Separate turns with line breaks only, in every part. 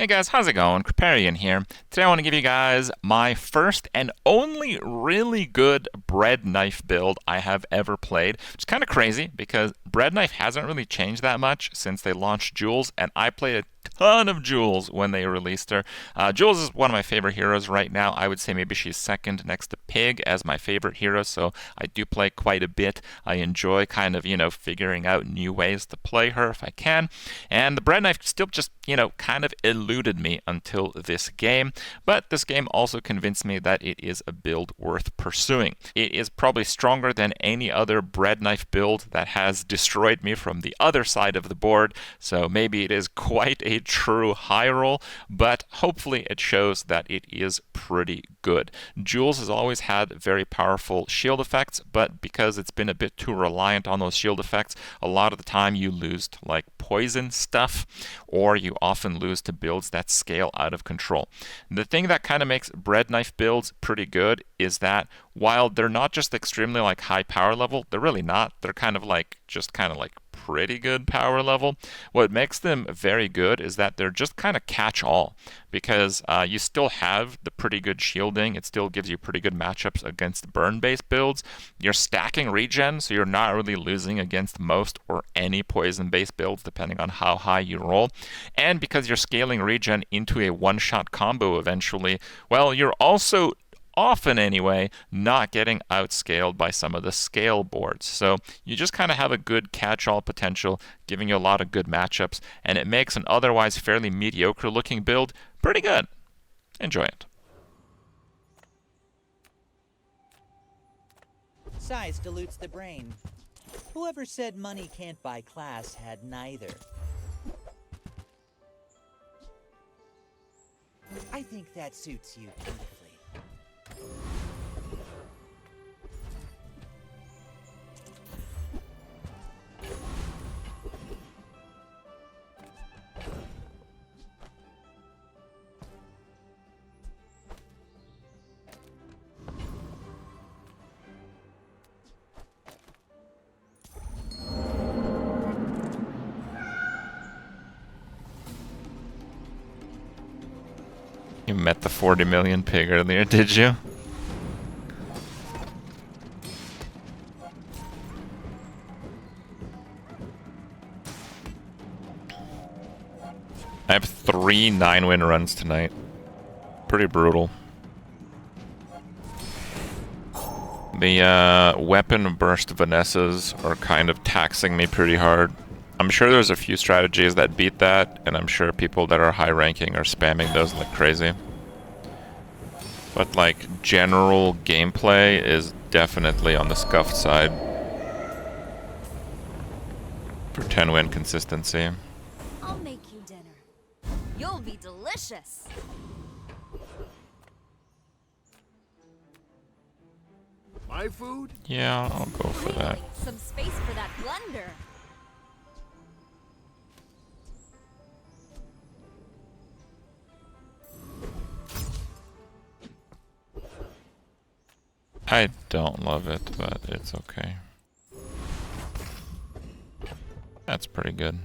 Hey guys, how's it going? Kripparrian here. Today I want to give you guys my first and only really good bread knife build I have ever played. Which is kind of crazy because bread knife hasn't really changed that much since they launched Jules, and I played a ton of Jules when they released her. Jules is one of my favorite heroes right now. I would say maybe she's second next to Pig as my favorite hero, so I do play quite a bit. I enjoy kind of, figuring out new ways to play her if I can. And the bread knife still just, kind of eluded me until this game. But this game also convinced me that it is a build worth pursuing. It is probably stronger than any other bread knife build that has destroyed me from the other side of the board, so maybe it is quite a true high roll, but hopefully it shows that it is pretty good. Jules has always had very powerful shield effects, but because it's been a bit too reliant on those shield effects, a lot of the time you lose to like poison stuff, or you often lose to builds that scale out of control. The thing that kind of makes bread knife builds pretty good is that while they're not just extremely like high power level, they're really not. They're kind of like pretty good power level. What makes them very good is that they're just kind of catch-all, because you still have the pretty good shielding. It still gives you pretty good matchups against burn-based builds. You're stacking regen, so you're not really losing against most or any poison-based builds, depending on how high you roll. And because you're scaling regen into a one-shot combo eventually, well, you're also often anyway, not getting outscaled by some of the scale boards. So you just kind of have a good catch-all potential, giving you a lot of good matchups, and it makes an otherwise fairly mediocre looking build pretty good. Enjoy it.
Size dilutes the brain. Whoever said money can't buy class had neither. I think that suits you beautifully.
You met the 40 million pig earlier, did you? I have 3 9-win runs tonight. Pretty brutal. The weapon burst Vanessas are kind of taxing me pretty hard. I'm sure there's a few strategies that beat that, and I'm sure people that are high ranking are spamming those like crazy. But like, general gameplay is definitely on the scuffed side for 10-win consistency.
I'll make you dinner. You'll be delicious.
My food?
Yeah, I'll go for that.
Some space for that blunder.
I don't love it, but it's okay. That's pretty good.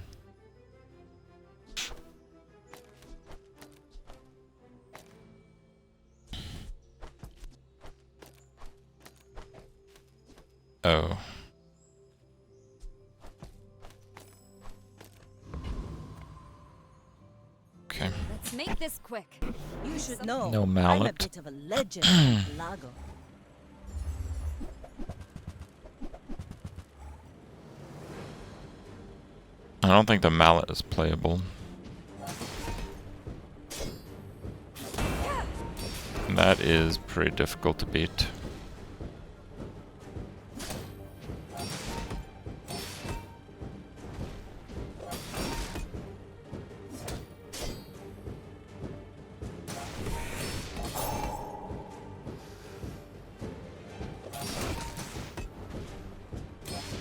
Oh. Okay.
Let's make this quick.
You should know.
No
I'm a
mallet.
bit of a legend at Lago.
I don't think the mallet is playable. That is pretty difficult to beat.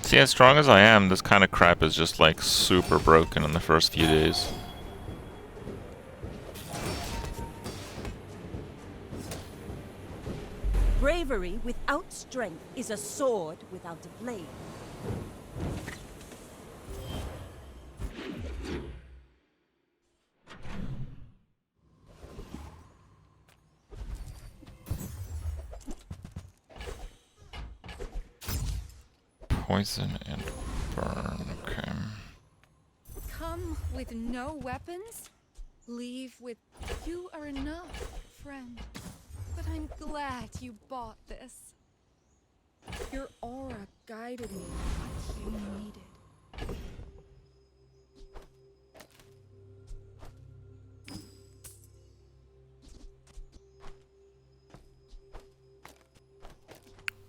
See, as strong as I am, this kind of crap is just like super broken in the first few days.
Bravery without strength is a sword without a blade.
poison and burn. Okay.
Come with no weapons? Leave with you are enough, friend. But I'm glad you bought this. Your aura guided me what you needed.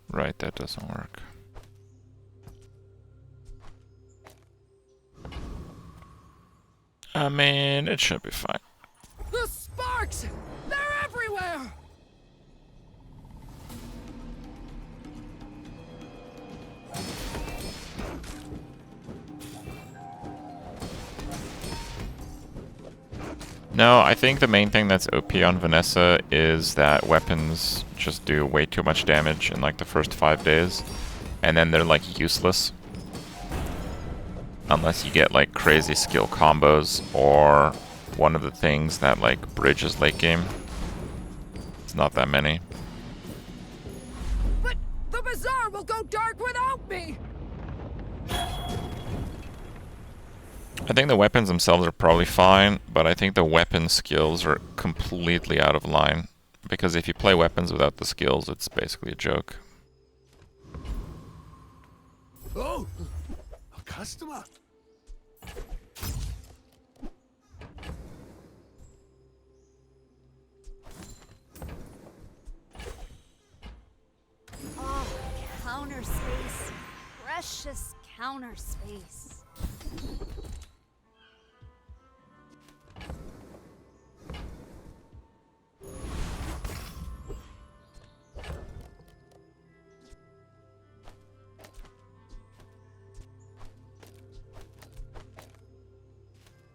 Right, that doesn't work. I mean, it should be fine.
The sparks! They're everywhere!
No, I think the main thing that's OP on Vanessa is that weapons just do way too much damage in like the first 5 days, and then they're like useless. Unless you get like crazy skill combos or one of the things that like bridges late game. It's not that many.
But the Bazaar will go dark without me!
I think the weapons themselves are probably fine, but I think the weapon skills are completely out of line. Because if you play weapons without the skills, it's basically a joke.
Oh, a customer.
Oh, counter space. Precious counter space.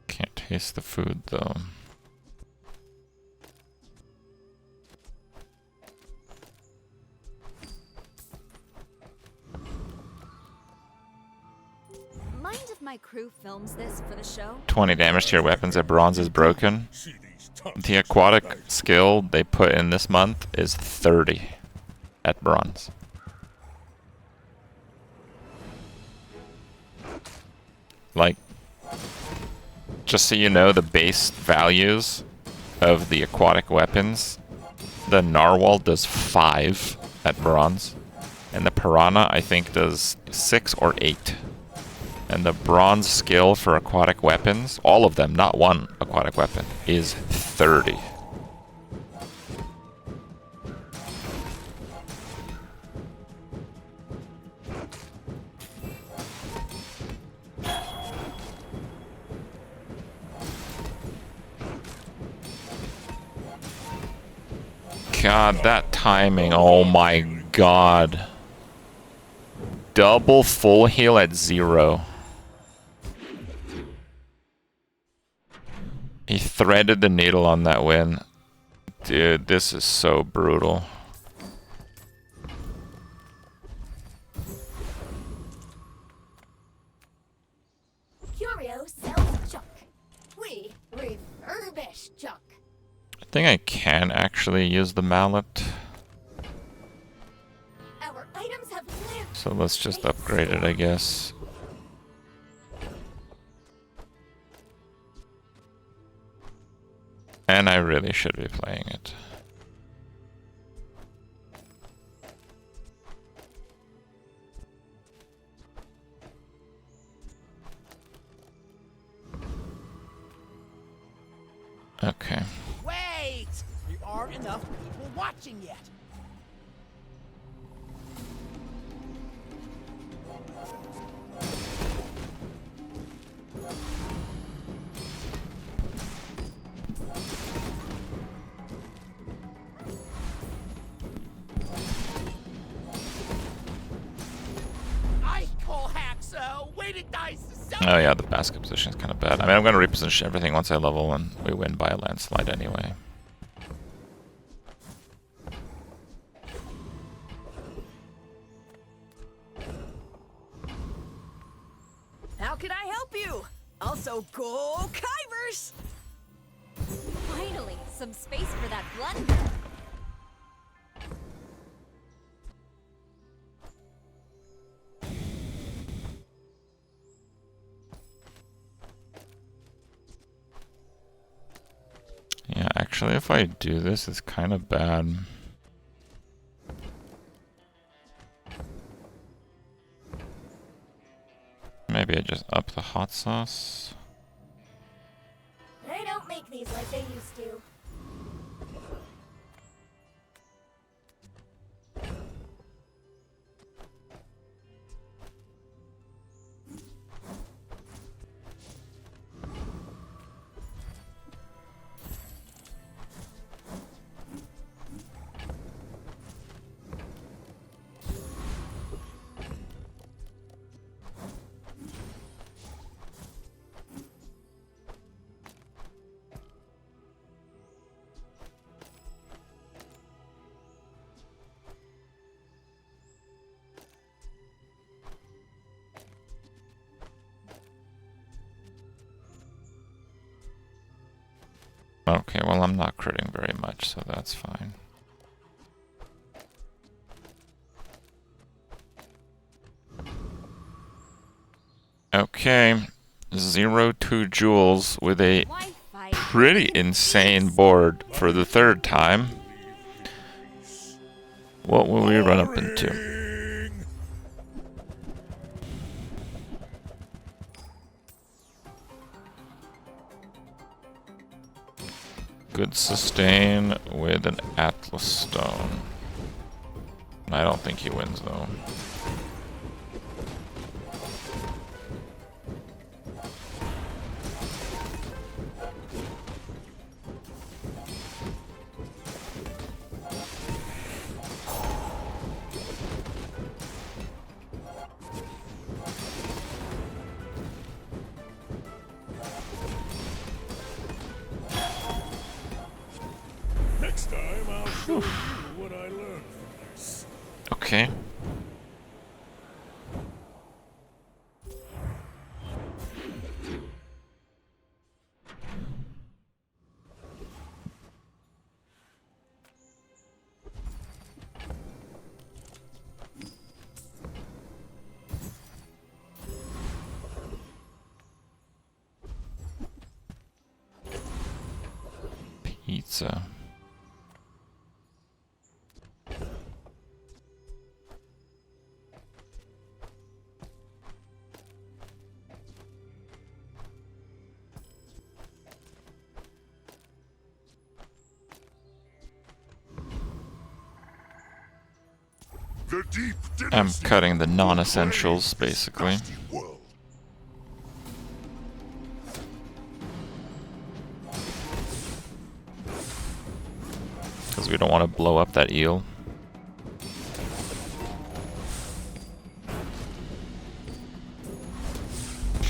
Can't taste the food though.
Mind if my crew films this for the show?
20 damage to your weapons at bronze is broken. The aquatic skill they put in this month is 30 at bronze. Like, just so you know, the base values of the aquatic weapons, the narwhal does 5 at bronze, and the piranha I think does 6 or 8. And the bronze skill for aquatic weapons, all of them, not one aquatic weapon, is 30. God, that timing, oh my god. Double full heal at 0. He threaded the needle on that win. Dude, this is so brutal.
Curio sells junk. We refurbish junk.
I think I can actually use the mallet.
Our items have lived.
So let's just upgrade it, I guess. And I really should be playing it. Okay.
Wait! There aren't enough people watching yet. I call Haxo. Weighted dice.
Oh yeah, the basket position is kind of bad. I mean, I'm going to reposition everything once I level and we win by a landslide anyway.
How can I help you? Also, go Kivers!
Finally, some space for that blunder.
Actually, if I do this, it's kind of bad. Maybe I just up the hot sauce.
They don't make these like they used to.
Okay, well, I'm not critting very much, so that's fine. Okay, 0-2 jewels with a
Why fight?
pretty insane board for the third time. What will we run up into? Good sustain with an Atlas Stone. I don't think he wins though.
Next time I'll show you what I learned from this.
Okay. Pizza.
The deep
I'm
dynasty
cutting the
will
non-essentials,
brave this
basically.
nasty world.
Because we don't want to blow up that eel.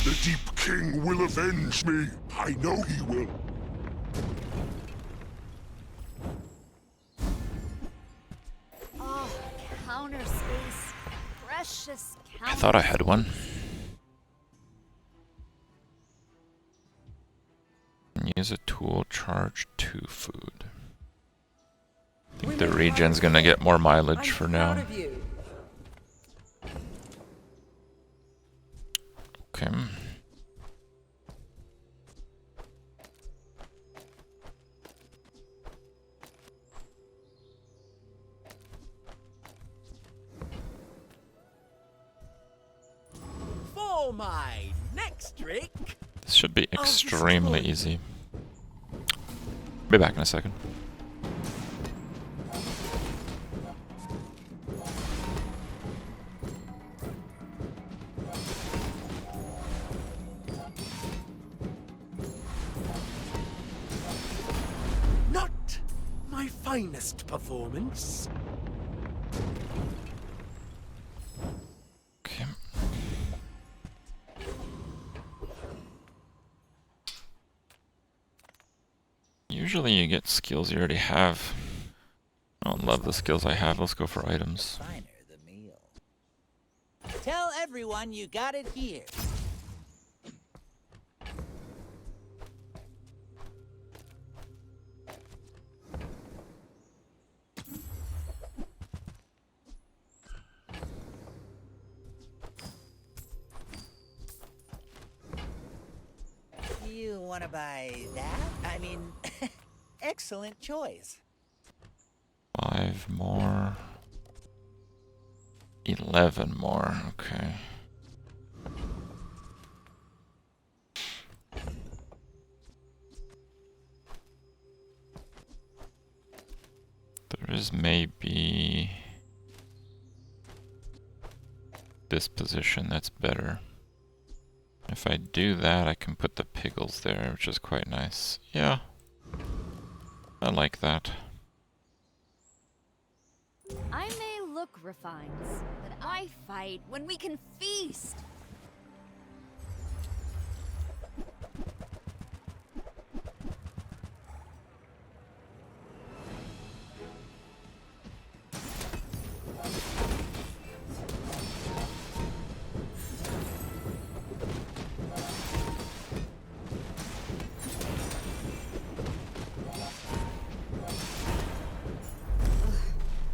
The Deep King will avenge me. I know he will.
Oh, counter space. Precious counter.
I thought I had one. Use a tool, charge 2 food. I think the regen's gonna get more mileage for now. Okay.
For my next trick,
This should be extremely easy. Be back in a second.
not my finest performance.
Okay. Usually you get skills you already have. I don't love the skills I have. Let's go for items.
Finer the meal. Tell everyone you got it here. You wanna buy that? I mean, excellent choice.
5 more. 11 more. Okay. There is maybe this position that's better. If I do that, I can put the piggles there, which is quite nice. Yeah, I like that.
I may look refined, but I fight when we can feast.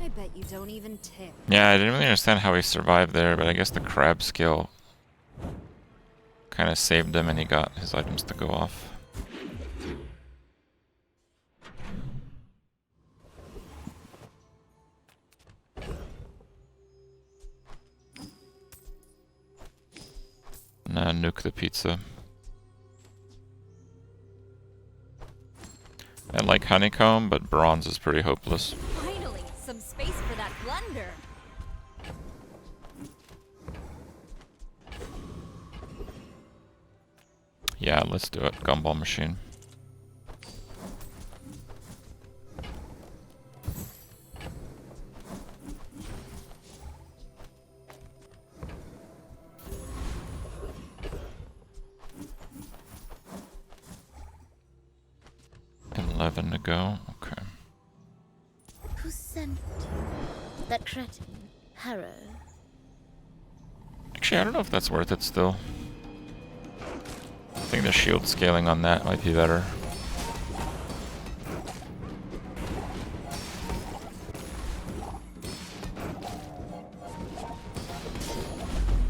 I bet you don't even tip.
Yeah, I didn't really understand how he survived there, but I guess the crab skill kind of saved him and he got his items to go off. Nah, nuke the pizza. I like honeycomb, but bronze is pretty hopeless.
Finally, some space for that blunder.
Yeah, let's do it. Gumball machine. And 11 to go. Okay.
Who sent you? That cretin, Harrow.
Actually, I don't know if that's worth it still. I think the shield scaling on that might be better.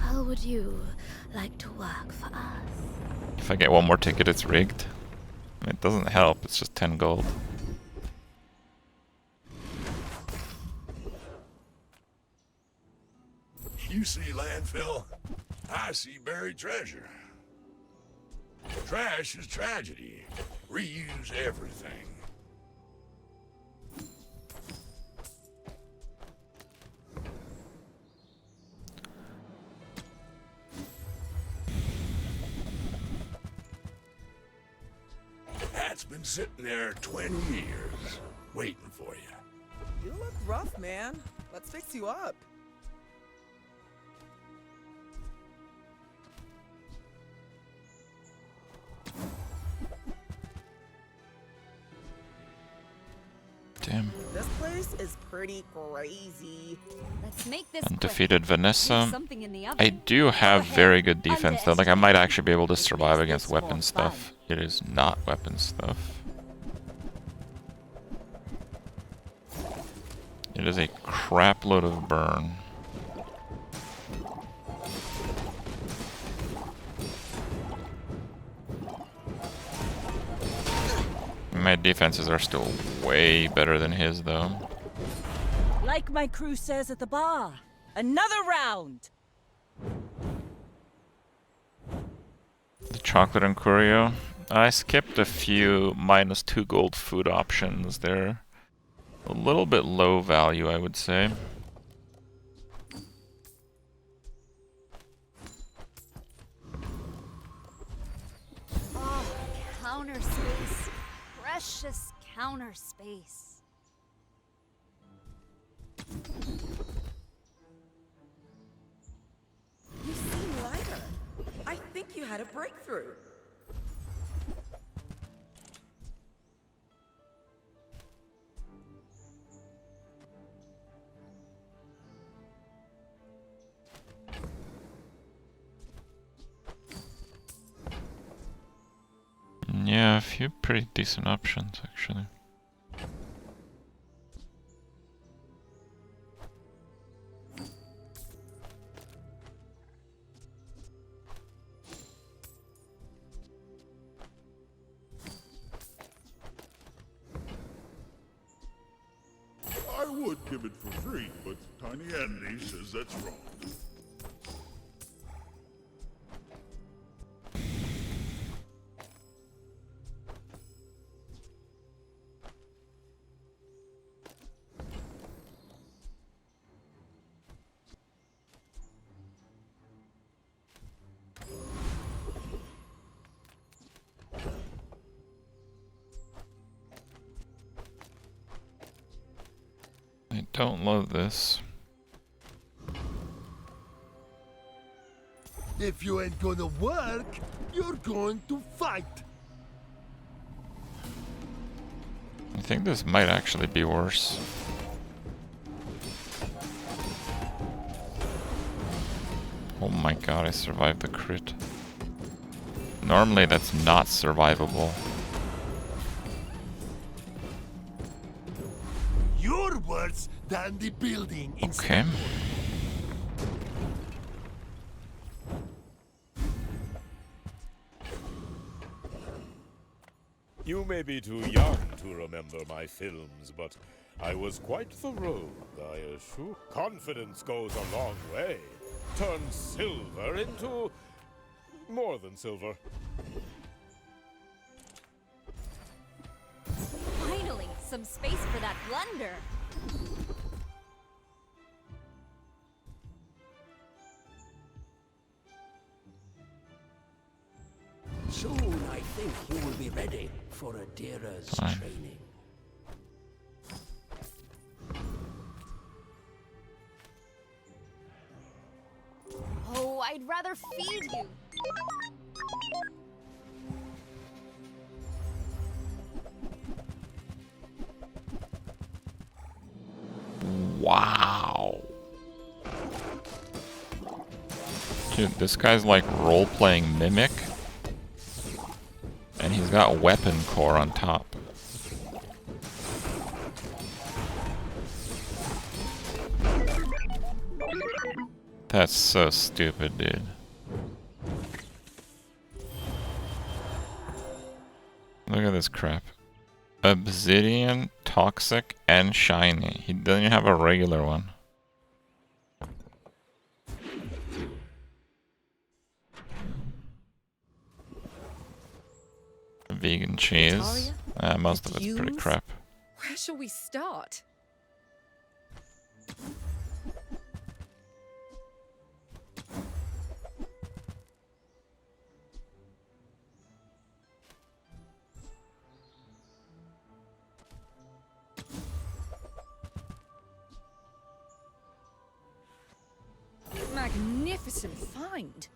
How would you like to work for us?
If I get one more ticket, it's rigged. I mean, it doesn't help, it's just 10 gold.
You see landfill, I see buried treasure. Trash is tragedy. Reuse everything. That's been sitting there 20 years, waiting for you.
You look rough, man. Let's fix you up.
Damn.
This place is pretty crazy.
Let's make this quick.
Undefeated
Leave
Vanessa.
something in the oven.
I do have very good defense though. Like I might actually be able to survive against weapon stuff. It is not weapon stuff. It is a crap load of burn. My defenses are still way better than his though.
Like my crew says at the bar, another round.
The chocolate and Curio. I skipped a few -2 gold food options. They're a little bit low value, I would say.
Oh, counter space. Precious counter space.
You seem lighter. I think you had a breakthrough.
Yeah, a few pretty decent options actually.
give it for free, but Tiny Andy says that's wrong.
I don't love this.
If you ain't gonna work, you're going to fight.
I think this might actually be worse. Oh my god, I survived the crit. Normally that's not survivable.
You're worse than the building.
Okay.
You may be too young to remember my films, but I was quite the rogue, I assure. Confidence goes a long way. Turns silver into more than silver.
Finally, some space for that blunder.
Soon, I think you will be ready for Adira's training.
Oh, I'd rather feed you.
Wow. Dude, this guy's like role-playing Mimic. And he's got weapon core on top. That's so stupid, dude. Look at this crap. Obsidian, toxic, and shiny. He doesn't even have a regular one. Vegan cheese. Most of it's pretty crap.
Where shall we start? Magnificent find.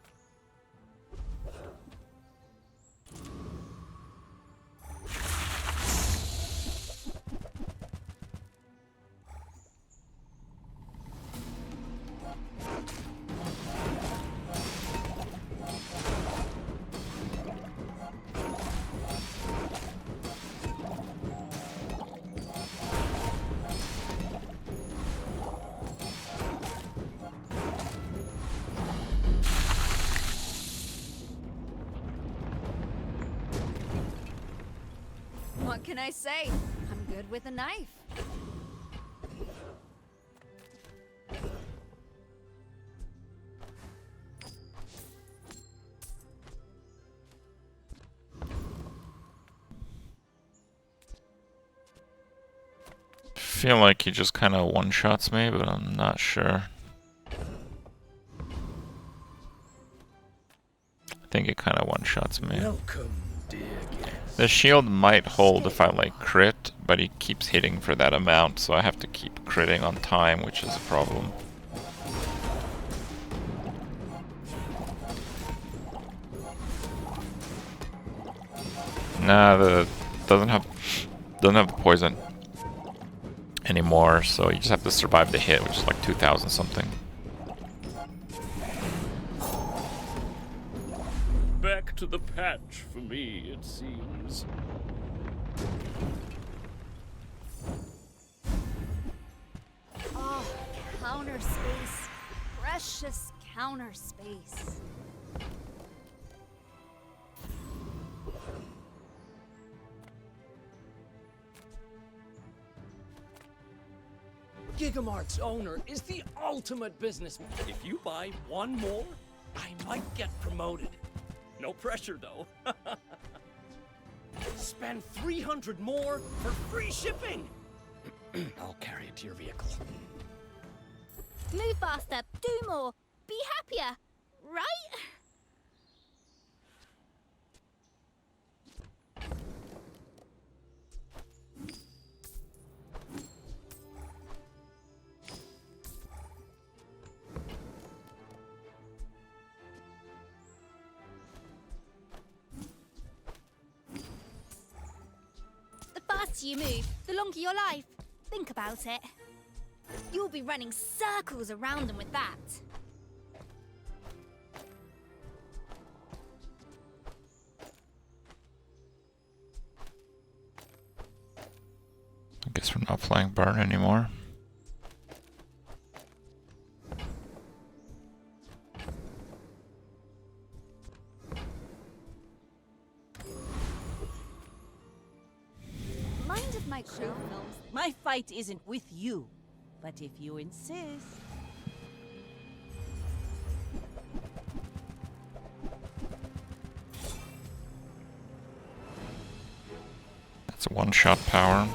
What can I say? I'm good with a knife.
Feel like he just kind of one-shots me, but I'm not sure. I think it kind of one-shots me.
Welcome, dear guest.
The shield might hold if I like crit, but he keeps hitting for that amount, so I have to keep critting on time, which is a problem. Nah, the doesn't have the poison anymore, so you just have to survive the hit, which is like 2,000 something.
Back to the patch for me, it seems.
Oh, counter space. Precious counter space.
Gigamart's owner is the ultimate businessman.
If you buy one more, I might get promoted. No pressure, though.
Spend 300 more for free shipping.
I'll carry it to your vehicle.
Move faster, do more, be happier, right? The faster you move, the longer your life. Think about it. You'll be running circles around them with that.
I guess we're not playing Burn anymore.
Mind if my crew films?
My fight isn't with you, but if you insist.
That's a one-shot power.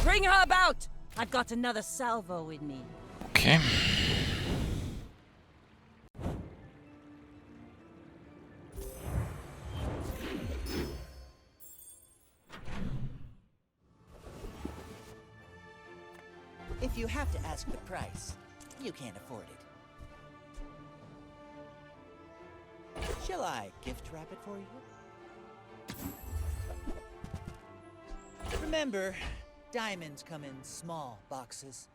Bring her about! I've got another salvo in me.
Okay.
If you have to ask the price, you can't afford it. Shall I gift wrap it for you? Remember, diamonds come in small boxes.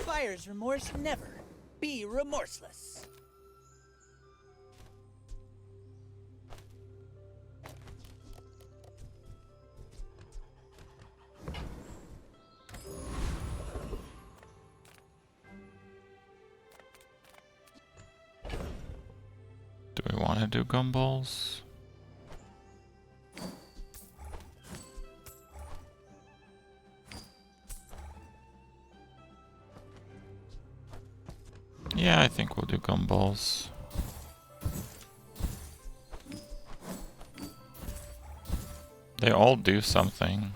Buyer's remorse never. Be remorseless.
Do we want to do gumballs? Yeah, I think we'll do gumballs. They all do something.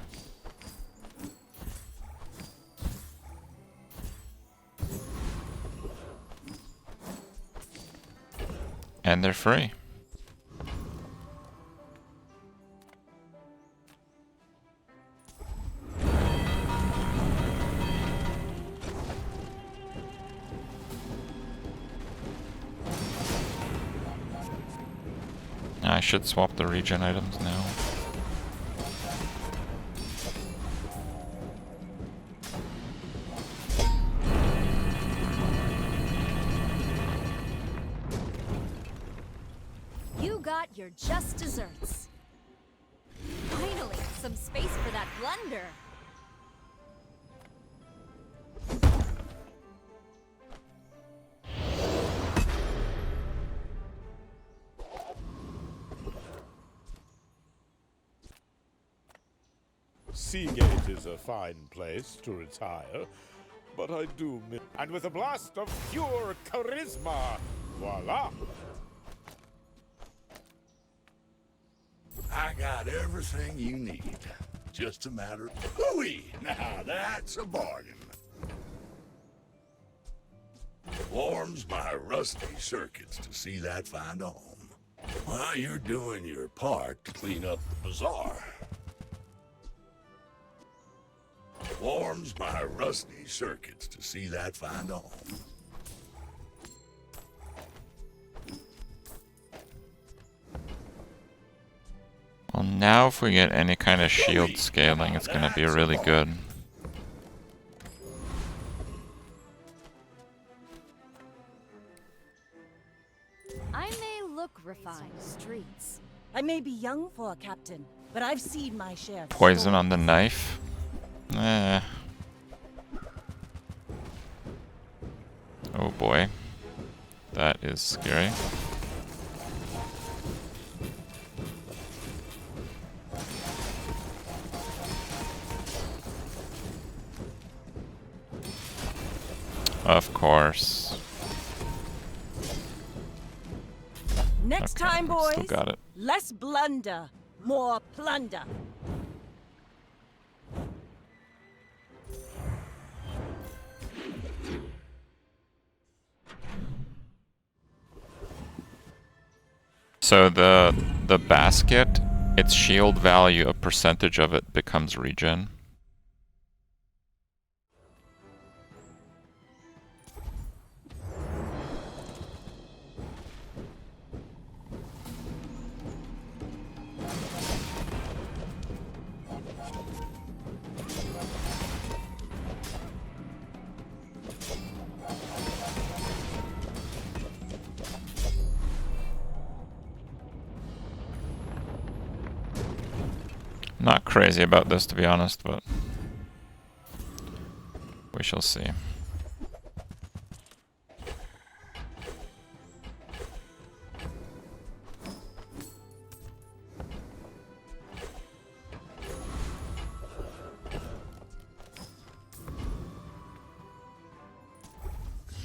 And they're free. I should swap the regen items now.
You got your just desserts. Finally, some space for that blunder.
Seagate is a fine place to retire, but I do miss... And with a blast of pure charisma, voila!
I got everything you need. Just a matter of... Hooey! Now that's a bargain. Warms my rusty circuits to see that find a home. While you're doing your part to clean up the bazaar. Warms my rusty circuits to see that find a home.
Well, now if we get any kind of shield scaling, it's gonna be really good.
fine streets. I may be young for a captain, but I've seen my share of
Poison on the knife. Eh. Oh boy. That is scary. Of course.
Next
Okay,
time, boys,
still got it.
less blunder, more plunder.
So the basket, its shield value, a percentage of it becomes regen. Not crazy about this, to be honest, but we shall see.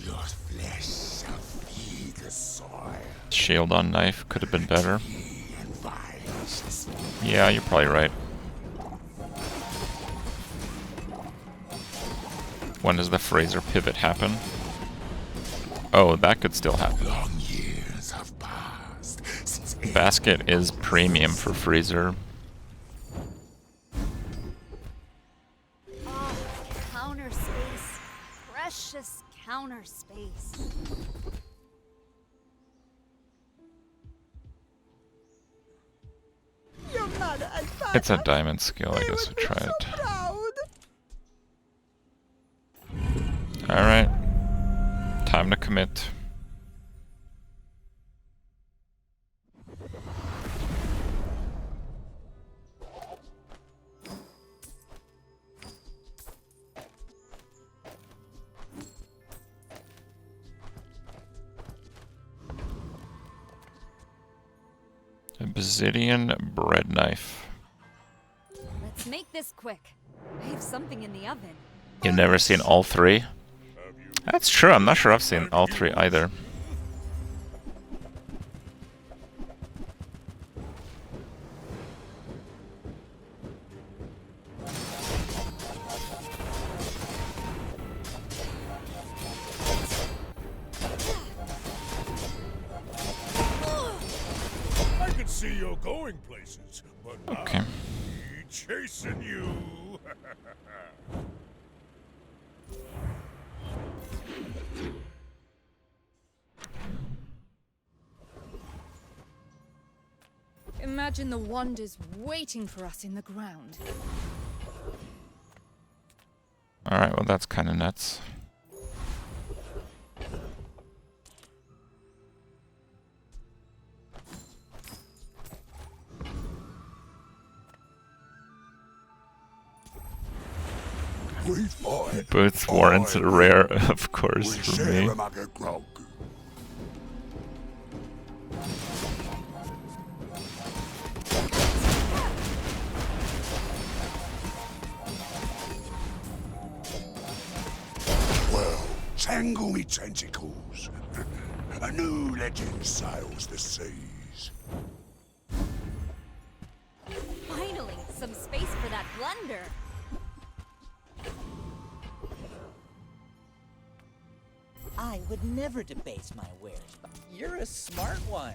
Your flesh shall feed the soil.
Shield on knife could have been better. Yeah, you're probably right. When does the Fraser pivot happen? Oh, that could still happen.
Long years have passed since
Basket is premium for Fraser.
Ah, counter space. Precious counter space.
Your mother and father,
It's a diamond skill, I guess we try it.
proud.
Alright. Time to commit. Obsidian bread knife.
Let's make this quick. I have something in the oven.
You've never seen all three? That's true, I'm not sure I've seen all three either.
I can see you're going places, but
Okay.
I'll be chasing you.
Imagine the wonders waiting for us in the ground.
Alright, well that's kinda nuts. Boots warrants a rare, of course, for me.
Well, tangle me tentacles. A new legend sails the seas.
Finally, some space for that blunder.
I would never debase my wares, but you're a smart one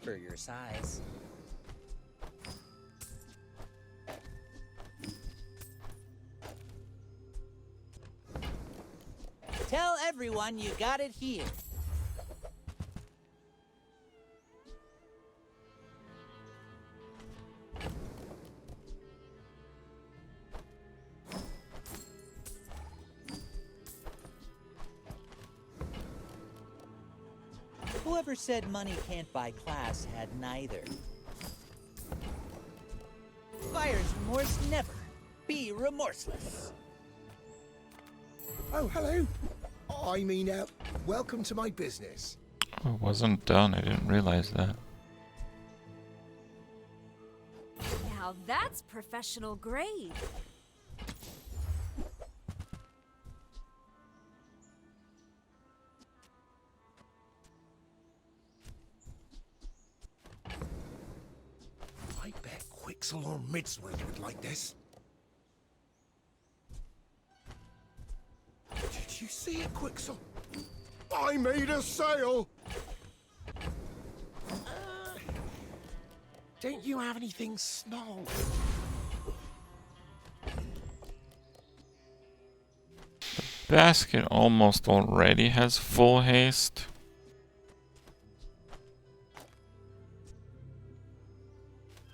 for your size. Tell everyone you got it here. Whoever said money can't buy class had neither. Buyer's remorse never. Be remorseless.
Oh, hello. I mean, welcome to my business.
Oh, it wasn't done. I didn't realize that.
Now that's professional grade.
I bet Quixel or Midsworth would like this. Did you see it, Quixel? I made a sale! Don't you have anything small?
Basket almost already has full haste.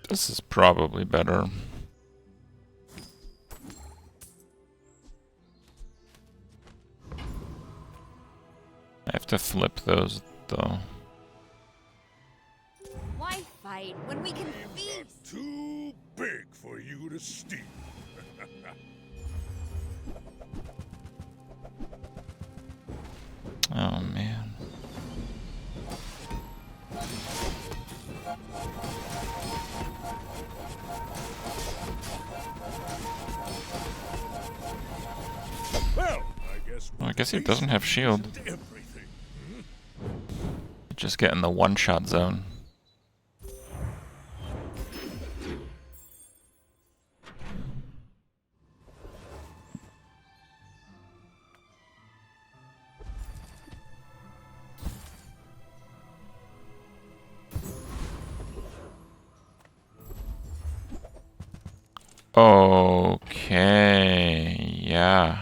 This is probably better. I have to flip those though.
Why fight when we can feast?
Too big for you to steal.
Oh man.
Well,
I guess he doesn't have shield. Just get in the one-shot zone. Okay, yeah.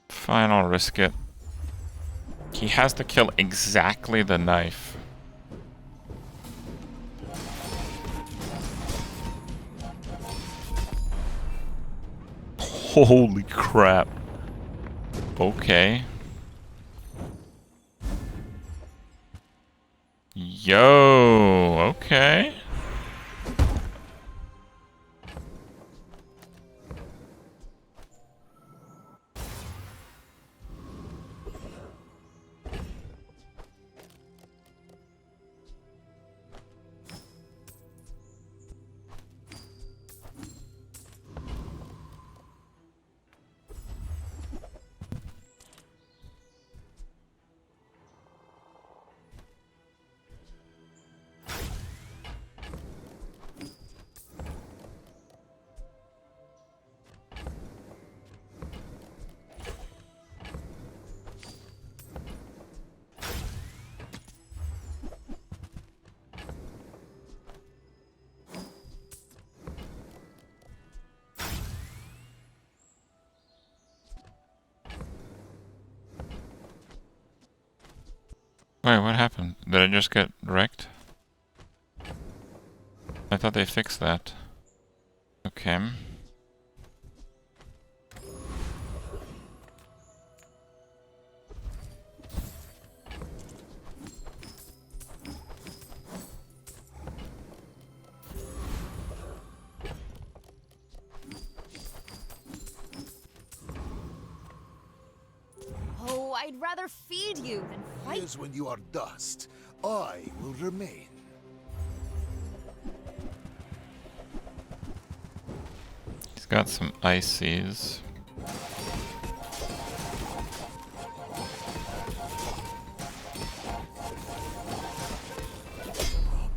Fine, I'll risk it. He has to kill exactly the knife. Holy crap. Okay. Yo, okay. Wait, what happened? Did I just get wrecked? I thought they fixed that. Okay.
Oh, I'd rather feed you than fight.
Here's when you are dust. I will remain.
He's got some ices.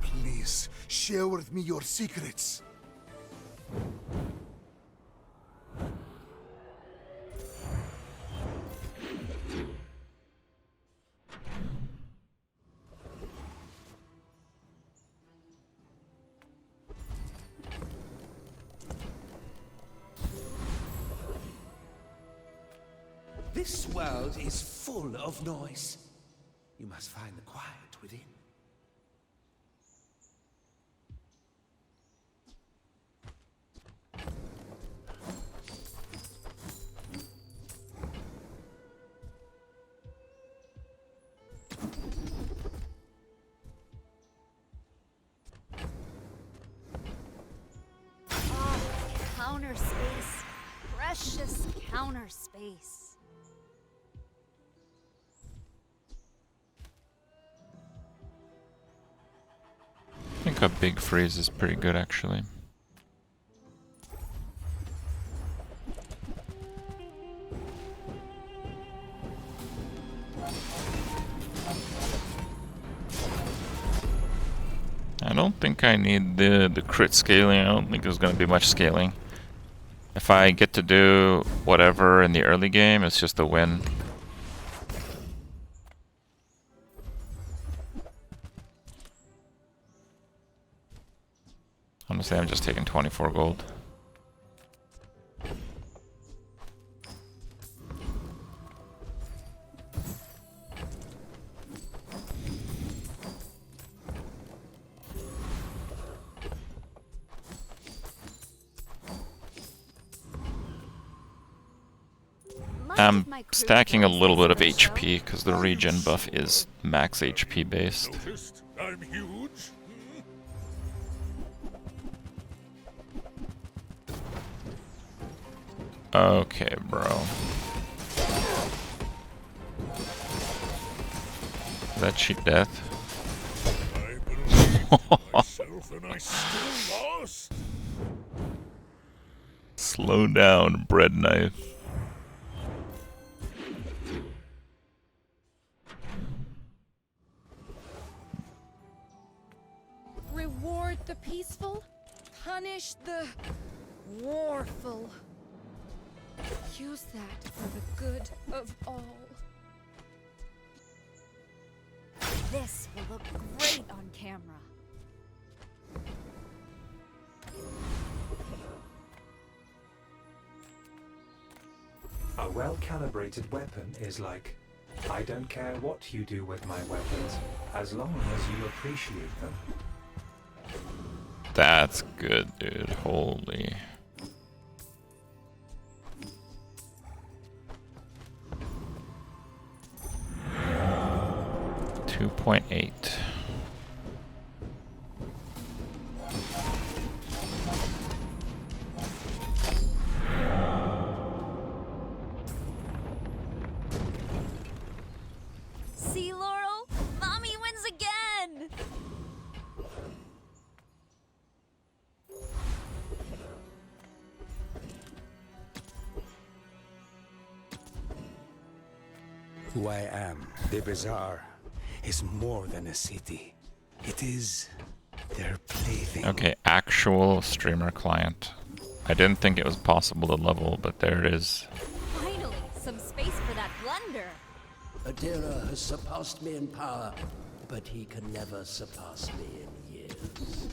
Please, share with me your secrets.
This world is full of noise. You must find the quiet within.
Counter space. Precious counter space.
I think a big freeze is pretty good, actually. I don't think I need the crit scaling. I don't think there's going to be much scaling. If I get to do whatever in the early game, it's just a win. Honestly, I'm just taking 24 gold. I'm stacking a little bit of HP because the regen buff is max HP based.
Noticed I'm huge?
Okay, bro. Is that cheat death?
I believed myself and I still lost.
Slow down, bread knife.
Reward the peaceful, punish the warful. Use that for the good of all.
This will look great on camera.
A well-calibrated weapon is like, I don't care what you do with my weapons, as long as you appreciate them.
That's good, dude. Holy. .8.
See, Laurel? Mommy wins again!
Who I am, the Bazaar, is more than a city. It is their plaything.
Okay, actual streamer client. I didn't think it was possible to level, but there it is.
Finally, some space for that blunder.
Adira has surpassed me in power, but he can never surpass me in years.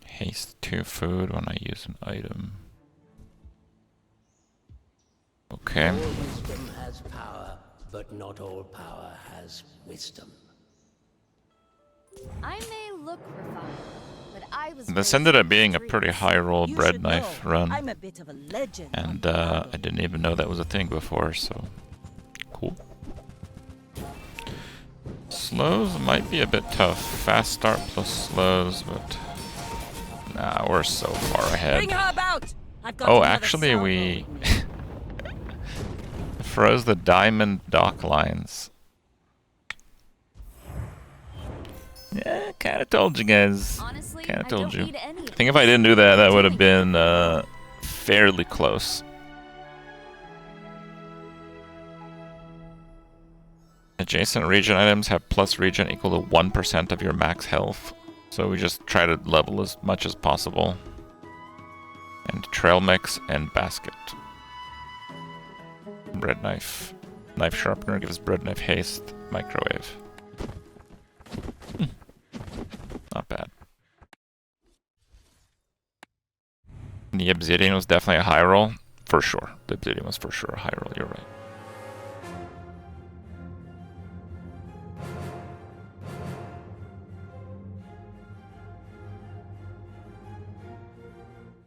Haste 2 food when I use an item. Okay.
All wisdom has power, but not all power has wisdom.
I may look refined, but I was
This
raised
ended up
in
being
the
a pretty
streets.
high roll
You
bread
should
knife
know,
run.
I'm a bit of a legend.
And I didn't even know that was a thing before, so cool. Slows might be a bit tough. Fast start plus slows, but nah, we're so far ahead.
Bring her about! I've got
Oh,
another
actually
salvo
we
in me.
froze the diamond dock lines. Yeah, kinda told you guys.
Honestly,
Kinda
I
told
don't
you.
need any
I
of
think if I didn't do that, that would have been fairly close. Adjacent regen items have plus regen equal to 1% of your max health. So we just try to level as much as possible. And trail mix and basket. Bread knife. Knife sharpener gives bread knife haste. Microwave. Not bad. The obsidian was definitely a high roll. for sure. The Obsidian was for sure a high roll. You're right.